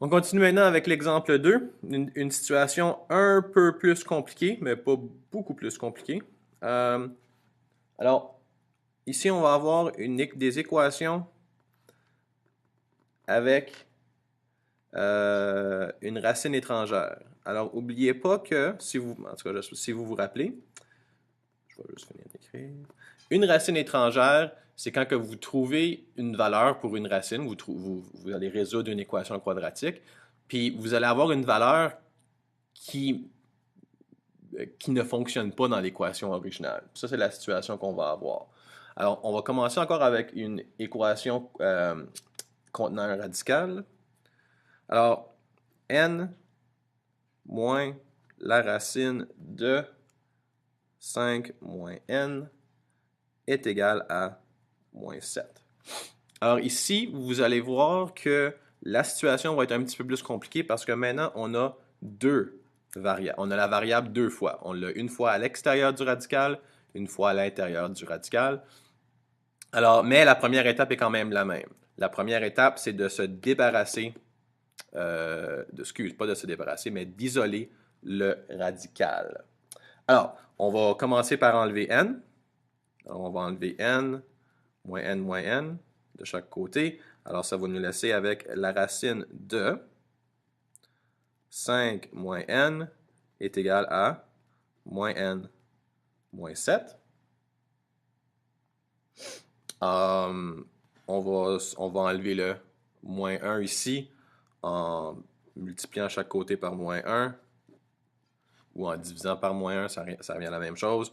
On continue maintenant avec l'exemple 2, une situation un peu plus compliquée, mais pas beaucoup plus compliquée. Euh, alors, ici, on va avoir des équations avec une racine étrangère. Alors, n'oubliez pas que, si vous, en tout cas, si vous vous rappelez, je vais juste finir d'écrire. Une racine étrangère, c'est quand que vous trouvez une valeur pour une racine, vous allez résoudre une équation quadratique, puis vous allez avoir une valeur qui, qui ne fonctionne pas dans l'équation originale. Ça, c'est la situation qu'on va avoir. Alors, on va commencer encore avec une équation contenant un radical. Alors, n moins la racine de 5 moins n est égal à moins 7. Alors ici, vous allez voir que la situation va être un petit peu plus compliquée parce que maintenant, on a deux variables. On a la variable deux fois. On l'a une fois à l'extérieur du radical, une fois à l'intérieur du radical. Alors, mais la première étape est quand même la même. La première étape, c'est de se débarrasser, pas de se débarrasser, mais d'isoler le radical. Alors, on va commencer par enlever n. Alors, on va enlever n moins n de chaque côté. Alors, ça va nous laisser avec la racine de 5 moins n est égal à moins n moins 7. On va enlever le moins 1 ici en multipliant chaque côté par moins 1 ou en divisant par moins 1, ça revient à la même chose.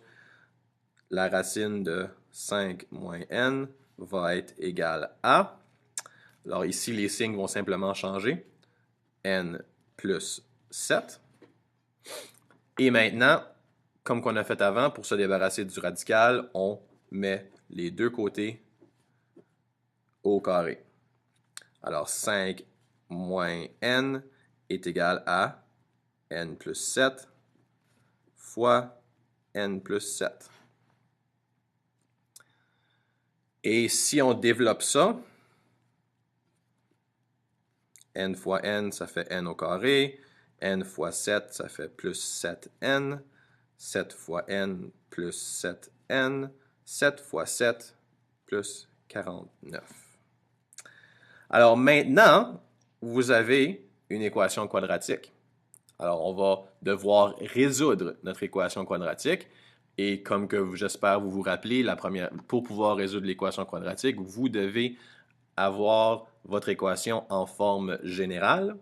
La racine de 5 moins n va être égale à, alors ici les signes vont simplement changer, n plus 7. Et maintenant, comme qu'on a fait avant, pour se débarrasser du radical, on met les deux côtés au carré. Alors 5 moins n est égal à n plus 7 fois n plus 7. Et si on développe ça, n fois n, ça fait n au carré. N fois 7, ça fait plus 7n. 7 fois n plus 7n. 7 fois 7 plus 49. Alors maintenant, vous avez une équation quadratique. Alors on va devoir résoudre notre équation quadratique. Et comme que j'espère vous vous rappelez, pour pouvoir résoudre l'équation quadratique, vous devez avoir votre équation en forme générale.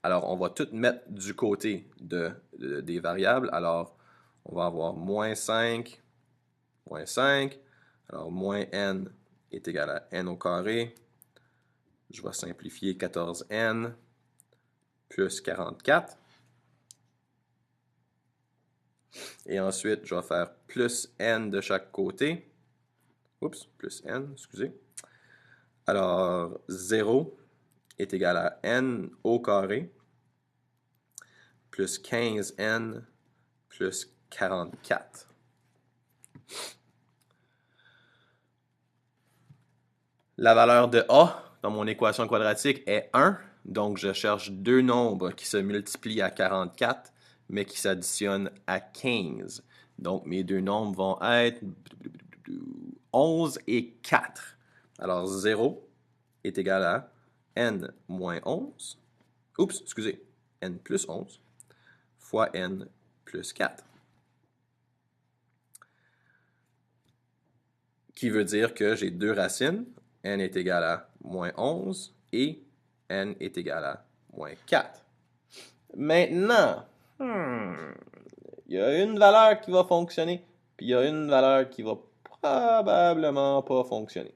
Alors, on va tout mettre du côté des variables. Alors, on va avoir moins 5, moins 5. Alors, moins n est égal à n au carré. Je vais simplifier 14n plus 44. Et ensuite, je vais faire plus n de chaque côté. Oups, plus n, excusez. Alors, 0 est égal à n au carré plus 15n plus 44. La valeur de a dans mon équation quadratique est 1, donc je cherche deux nombres qui se multiplient à 44, mais qui s'additionnent à 15. Donc mes deux nombres vont être 11 et 4. Alors 0 est égal à n moins 11. Oups, excusez, n plus 11 fois n plus 4. Qui veut dire que j'ai deux racines. N est égal à moins 11 et n est égal à moins 4. Maintenant, il y a une valeur qui va fonctionner, puis il y a une valeur qui va probablement pas fonctionner.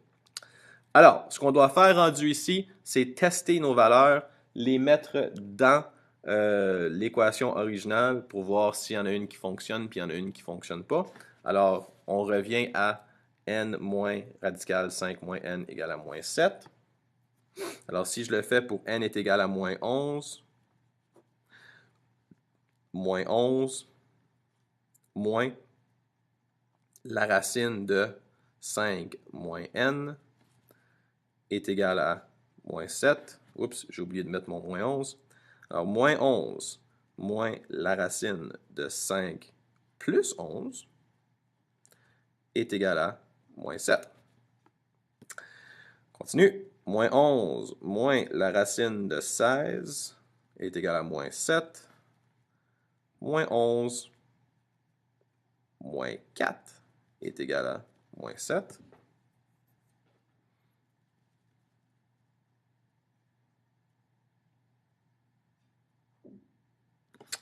Alors, ce qu'on doit faire rendu ici, c'est tester nos valeurs, les mettre dans l'équation originale pour voir s'il y en a une qui fonctionne puis il y en a une qui ne fonctionne pas. Alors, on revient à n moins radical 5 moins n égale à moins 7. Alors, si je le fais pour n est égal à moins 11 moins la racine de 5 moins n est égal à moins 7. Oups, j'ai oublié de mettre mon moins 11. Alors, moins 11 moins la racine de 5 plus 11 est égal à moins 7. Continue. Moins 11 moins la racine de 16 est égal à moins 7. Moins 11 moins 4 est égal à moins 7.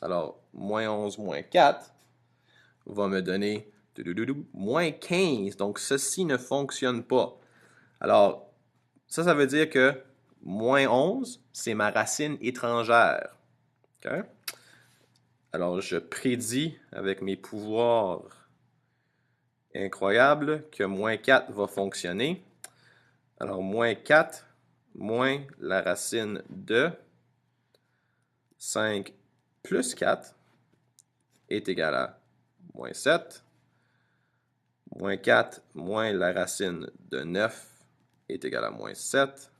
Alors, moins 11 moins 4 va me donner moins 15. Donc, ceci ne fonctionne pas. Alors, ça veut dire que moins 11, c'est ma racine étrangère. Okay? Alors, je prédis avec mes pouvoirs incroyables que moins 4 va fonctionner. Alors, moins 4 moins la racine de 5 plus 4 est égal à moins 7. Moins 4 moins la racine de 9 est égal à moins 7.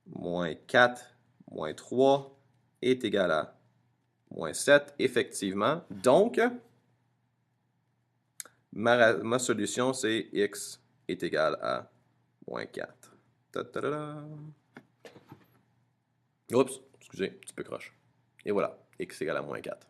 Moins 4 moins 3 est égal à moins 7, effectivement. Donc, ma solution, c'est x est égal à moins 4. Ta-ta-da-da. Oups, excusez, un petit peu croche. Et voilà, x est égal à moins 4.